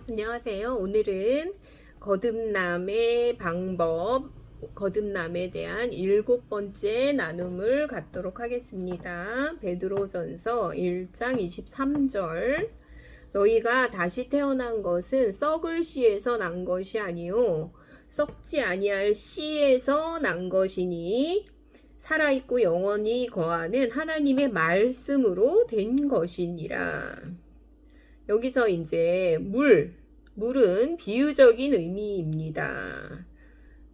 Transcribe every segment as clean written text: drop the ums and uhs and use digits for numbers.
안녕하세요. 오늘은 거듭남의 방법, 거듭남에 대한 7번째 나눔을 갖도록 하겠습니다. 베드로전서 1장 23절. 너희가 다시 태어난 것은 썩을 씨에서 난 것이 아니요 썩지 아니할 씨에서 난 것이니 살아있고 영원히 거하는 하나님의 말씀으로 된 것이니라. 여기서 이제 물은 비유적인 의미입니다.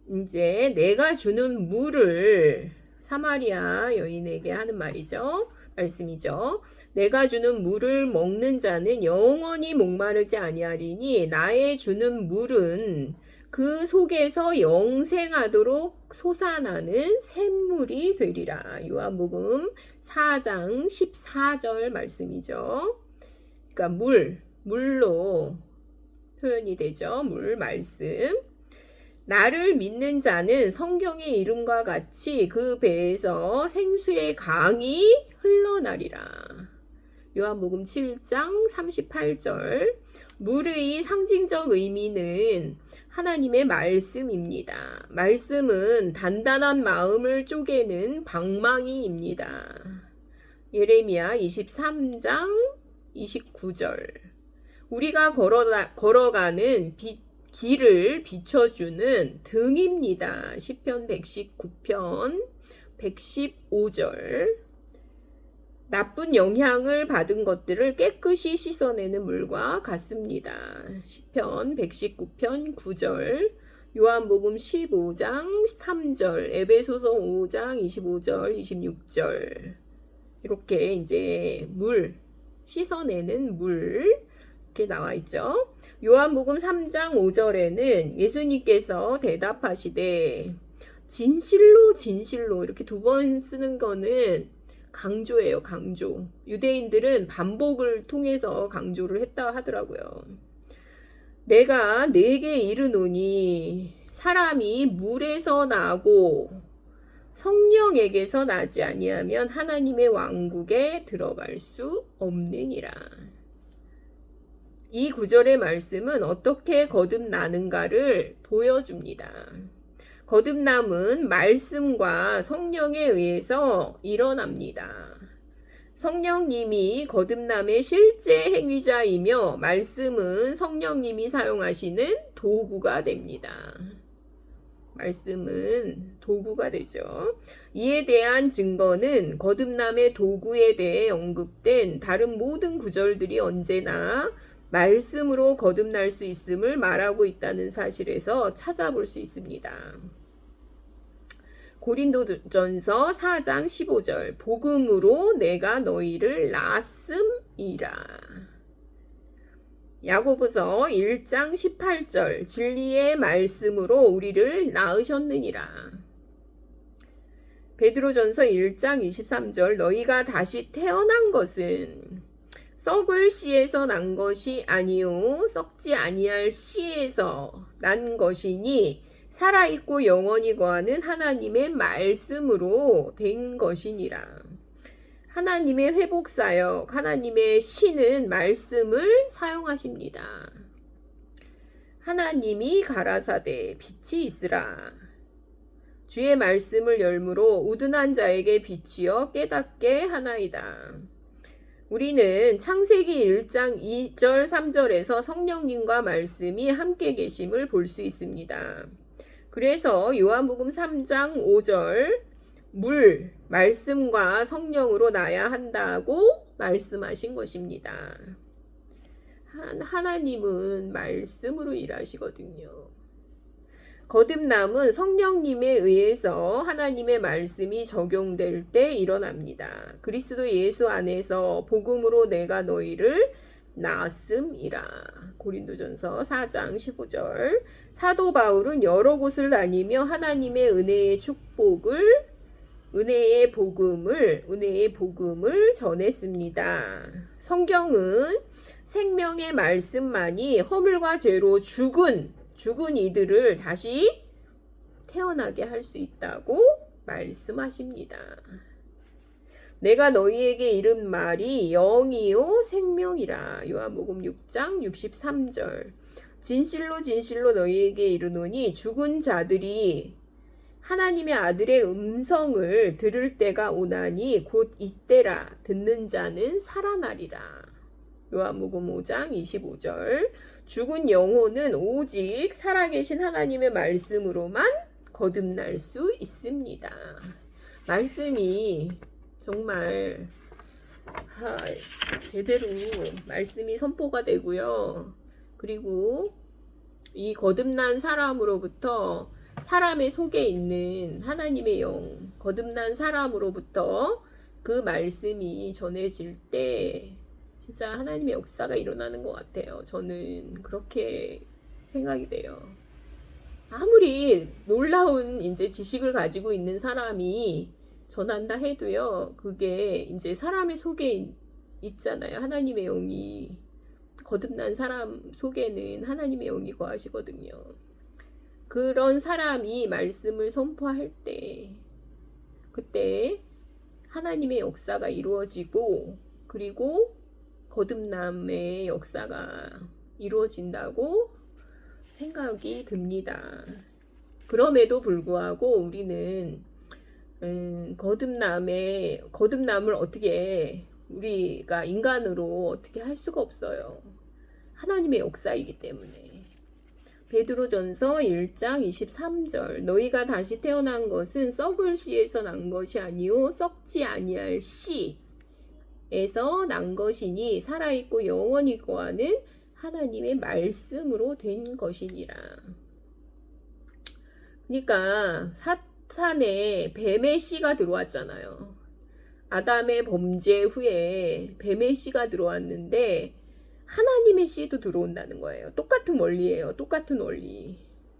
이제 내가 주는 물을 사마리아 여인에게 하는 말씀이죠. 내가 주는 물을 먹는 자는 영원히 목마르지 아니하리니 나의 주는 물은 그 속에서 영생하도록 솟아나는 샘물이 되리라. 요한복음 4장 14절 말씀이죠. 그러니까 물로 표현이 되죠. 말씀. 나를 믿는 자는 성경의 이름과 같이 그 배에서 생수의 강이 흘러나리라. 요한복음 7장 38절. 물의 상징적 의미는 하나님의 말씀입니다. 말씀은 단단한 마음을 쪼개는 방망이입니다. 예레미야 23장 29절. 우리가 걸어가는 길을 비춰주는 등입니다. 시편 119편 115절. 나쁜 영향을 받은 것들을 깨끗이 씻어내는 물과 같습니다. 시편 119편 9절. 요한복음 15장 3절. 에베소서 5장 25절 26절. 이렇게 이제 씻어내는 물 이렇게 나와 있죠. 요한복음 3장 5절에는 예수님께서 대답하시되 진실로 이렇게 2번 쓰는 거는 강조예요. 강조. 유대인들은 반복을 통해서 강조를 했다 하더라고요. 내가 네게 이르노니 사람이 물에서 나고 성령에게서 나지 아니하면 하나님의 왕국에 들어갈 수 없느니라. 이 구절의 말씀은 어떻게 거듭나는가를 보여줍니다. 거듭남은 말씀과 성령에 의해서 일어납니다. 성령님이 거듭남의 실제 행위자이며 말씀은 성령님이 사용하시는 도구가 됩니다. 말씀은 도구가 되죠. 이에 대한 증거는 거듭남의 도구에 대해 언급된 다른 모든 구절들이 언제나 말씀으로 거듭날 수 있음을 말하고 있다는 사실에서 찾아볼 수 있습니다. 고린도전서 4장 15절. 복음으로 내가 너희를 낳았음이라. 야고보서 1장 18절. 진리의 말씀으로 우리를 낳으셨느니라. 베드로전서 1장 23절. 너희가 다시 태어난 것은 썩을 씨에서 난 것이 아니요 썩지 아니할 씨에서 난 것이니 살아있고 영원히 거하는 하나님의 말씀으로 된 것이니라. 하나님의 회복사역, 하나님의 신은 말씀을 사용하십니다. 하나님이 가라사대 빛이 있으라. 주의 말씀을 열무로 우둔한 자에게 비추어 깨닫게 하나이다. 우리는 창세기 1장 2절 3절에서 성령님과 말씀이 함께 계심을 볼 수 있습니다. 그래서 요한복음 3장 5절 말씀과 성령으로 나야 한다고 말씀하신 것입니다. 하나님은 말씀으로 일하시거든요. 거듭남은 성령님에 의해서 하나님의 말씀이 적용될 때 일어납니다. 그리스도 예수 안에서 복음으로 내가 너희를 낳았음이라. 고린도전서 4장 15절. 사도 바울은 여러 곳을 다니며 하나님의 은혜의 복음을 전했습니다. 성경은 생명의 말씀만이 허물과 죄로 죽은 이들을 다시 태어나게 할 수 있다고 말씀하십니다. 내가 너희에게 이른 말이 영이요 생명이라. 요한복음 6장 63절. 진실로 진실로 너희에게 이르노니 죽은 자들이 하나님의 아들의 음성을 들을 때가 오나니 곧 이때라. 듣는 자는 살아나리라. 요한복음 5장 25절. 죽은 영혼은 오직 살아계신 하나님의 말씀으로만 거듭날 수 있습니다. 말씀이 정말 제대로 말씀이 선포가 되고요. 그리고 이 거듭난 사람으로부터 사람의 속에 있는 하나님의 영, 거듭난 사람으로부터 그 말씀이 전해질 때 진짜 하나님의 역사가 일어나는 것 같아요. 저는 그렇게 생각이 돼요. 아무리 놀라운 이제 지식을 가지고 있는 사람이 전한다 해도요, 그게 이제 사람의 속에 있잖아요. 하나님의 영이. 거듭난 사람 속에는 하나님의 영이 거하시거든요. 그런 사람이 말씀을 선포할 때, 그때 하나님의 역사가 이루어지고, 그리고 거듭남의 역사가 이루어진다고 생각이 듭니다. 그럼에도 불구하고 우리는 거듭남을 어떻게 우리가 인간으로 어떻게 할 수가 없어요. 하나님의 역사이기 때문에. 베드로전서 1장 23절. 너희가 다시 태어난 것은 썩을 씨에서 난 것이 아니요 썩지 아니할 씨에서 난 것이니 살아있고 영원히 거하는 하나님의 말씀으로 된 것이니라. 그러니까 사탄에 뱀의 씨가 들어왔잖아요. 아담의 범죄 후에 뱀의 씨가 들어왔는데 하나님의 씨도 들어온다는 거예요. 똑같은 원리예요. 똑같은 원리.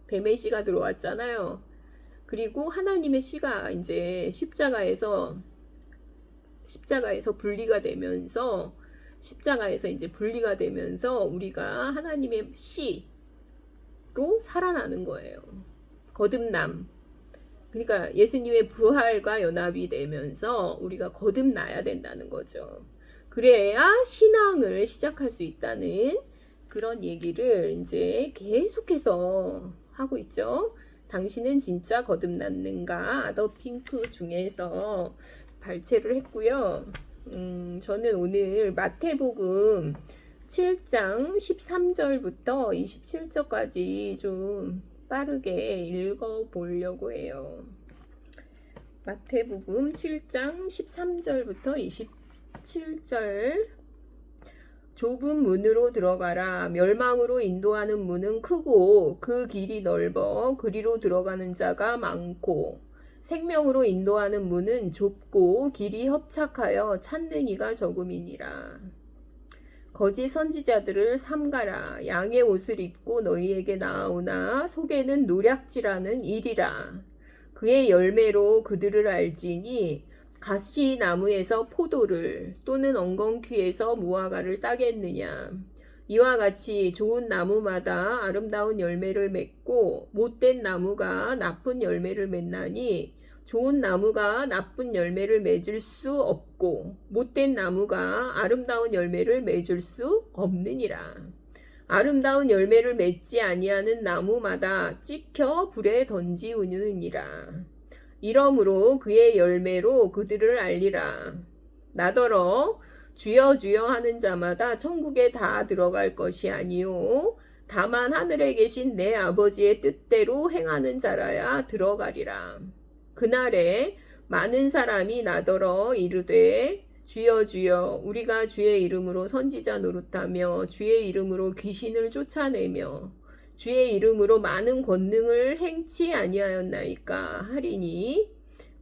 뱀의 씨가 들어왔잖아요. 그리고 하나님의 씨가 이제 십자가에서 분리가 되면서 우리가 하나님의 씨로 살아나는 거예요. 거듭남. 그러니까 예수님의 부활과 연합이 되면서 우리가 거듭나야 된다는 거죠. 그래야 신앙을 시작할 수 있다는 그런 얘기를 이제 계속해서 하고 있죠. 당신은 진짜 거듭났는가? 아더핑크 중에서 발췌를 했고요. 저는 오늘 마태복음 7장 13절부터 27절까지 좀 빠르게 읽어보려고 해요. 마태복음 7장 13절부터 27절. 좁은 문으로 들어가라. 멸망으로 인도하는 문은 크고 그 길이 넓어 그리로 들어가는 자가 많고 생명으로 인도하는 문은 좁고 길이 협착하여 찾는 이가 적음이니라. 거짓 선지자들을 삼가라. 양의 옷을 입고 너희에게 나아오나 속에는 노략질하는 일이라. 그의 열매로 그들을 알지니 가시나무에서 포도를 또는 엉겅퀴에서 무화과를 따겠느냐. 이와 같이 좋은 나무마다 아름다운 열매를 맺고 못된 나무가 나쁜 열매를 맺나니 좋은 나무가 나쁜 열매를 맺을 수 없고 못된 나무가 아름다운 열매를 맺을 수 없느니라. 아름다운 열매를 맺지 아니하는 나무마다 찍혀 불에 던지우느니라. 이러므로 그의 열매로 그들을 알리라. 나더러 주여 주여 하는 자마다 천국에 다 들어갈 것이 아니요 다만 하늘에 계신 내 아버지의 뜻대로 행하는 자라야 들어가리라. 그날에 많은 사람이 나더러 이르되 주여 주여 우리가 주의 이름으로 선지자 노릇하며 주의 이름으로 귀신을 쫓아내며 주의 이름으로 많은 권능을 행치 아니하였나이까 하리니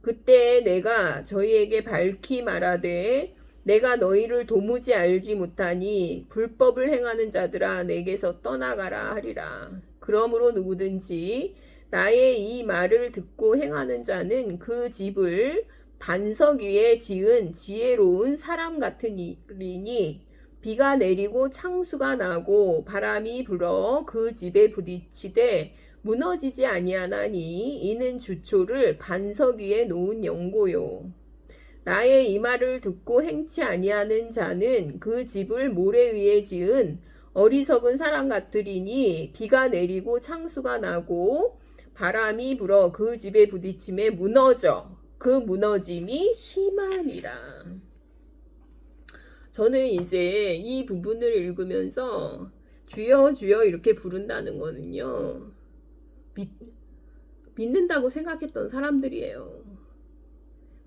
그때 내가 저희에게 밝히 말하되 내가 너희를 도무지 알지 못하니 불법을 행하는 자들아 내게서 떠나가라 하리라. 그러므로 누구든지 나의 이 말을 듣고 행하는 자는 그 집을 반석 위에 지은 지혜로운 사람 같으리니 비가 내리고 창수가 나고 바람이 불어 그 집에 부딪히되 무너지지 아니하나니 이는 주초를 반석 위에 놓은 연고요. 나의 이 말을 듣고 행치 아니하는 자는 그 집을 모래 위에 지은 어리석은 사람 같으리니 비가 내리고 창수가 나고 바람이 불어 그 집에 부딪힘에 무너져 그 무너짐이 심하니라. 저는 이제 이 부분을 읽으면서 주여 주여 이렇게 부른다는 거는요, 믿는다고 생각했던 사람들이에요.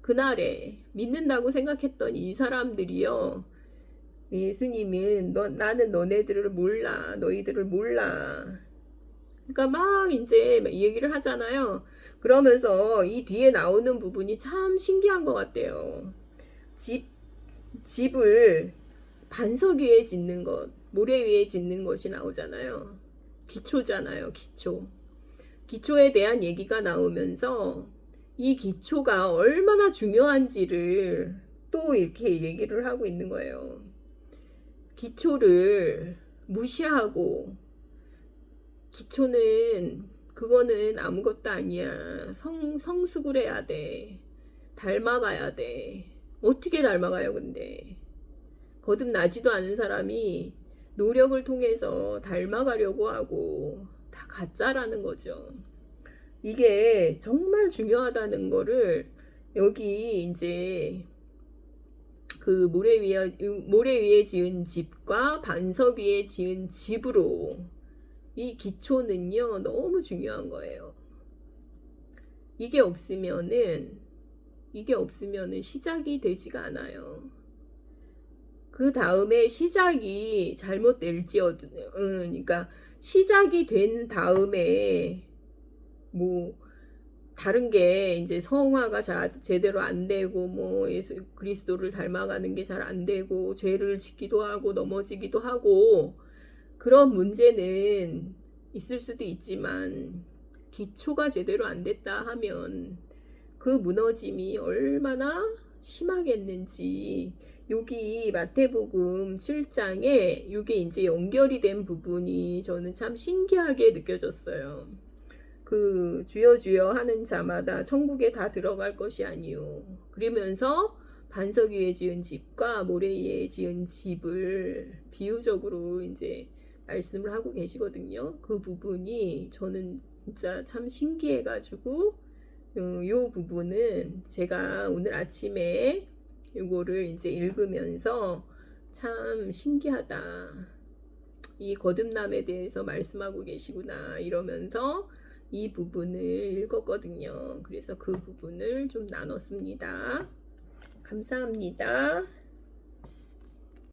그날에 믿는다고 생각했던 이 사람들이요, 예수님은 나는 너네들을 몰라, 너희들을 몰라. 그러니까 막 이제 얘기를 하잖아요. 그러면서 이 뒤에 나오는 부분이 참 신기한 것 같아요. 집을 반석 위에 짓는 것, 모래 위에 짓는 것이 나오잖아요. 기초잖아요, 기초. 기초에 대한 얘기가 나오면서 이 기초가 얼마나 중요한지를 또 이렇게 얘기를 하고 있는 거예요. 기초를 무시하고, 기초는 그거는 아무것도 아니야. 성숙을 해야 돼. 닮아가야 돼. 어떻게 닮아가요, 근데? 거듭나지도 않은 사람이 노력을 통해서 닮아가려고 하고 다 가짜라는 거죠. 이게 정말 중요하다는 거를 여기 이제 그 모래 위에 지은 집과 반석 위에 지은 집으로 이 기초는요, 너무 중요한 거예요. 이게 없으면은 시작이 되지가 않아요. 그 다음에 시작이 잘못될지어도, 그러니까 시작이 된 다음에 뭐 다른 게 이제 성화가 제대로 안 되고 뭐 예수 그리스도를 닮아가는 게 잘 안 되고 죄를 짓기도 하고 넘어지기도 하고 그런 문제는 있을 수도 있지만 기초가 제대로 안 됐다 하면 그 무너짐이 얼마나 심하겠는지 여기 마태복음 7장에 이게 이제 연결이 된 부분이 저는 참 신기하게 느껴졌어요. 그 주여 주여 하는 자마다 천국에 다 들어갈 것이 아니요. 그러면서 반석 위에 지은 집과 모래 위에 지은 집을 비유적으로 이제 말씀을 하고 계시거든요. 그 부분이 저는 진짜 참 신기해가지고 이 부분은 제가 오늘 아침에 이거를 이제 읽으면서 참 신기하다. 이 거듭남에 대해서 말씀하고 계시구나 이러면서 이 부분을 읽었거든요. 그래서 그 부분을 좀 나눴습니다. 감사합니다.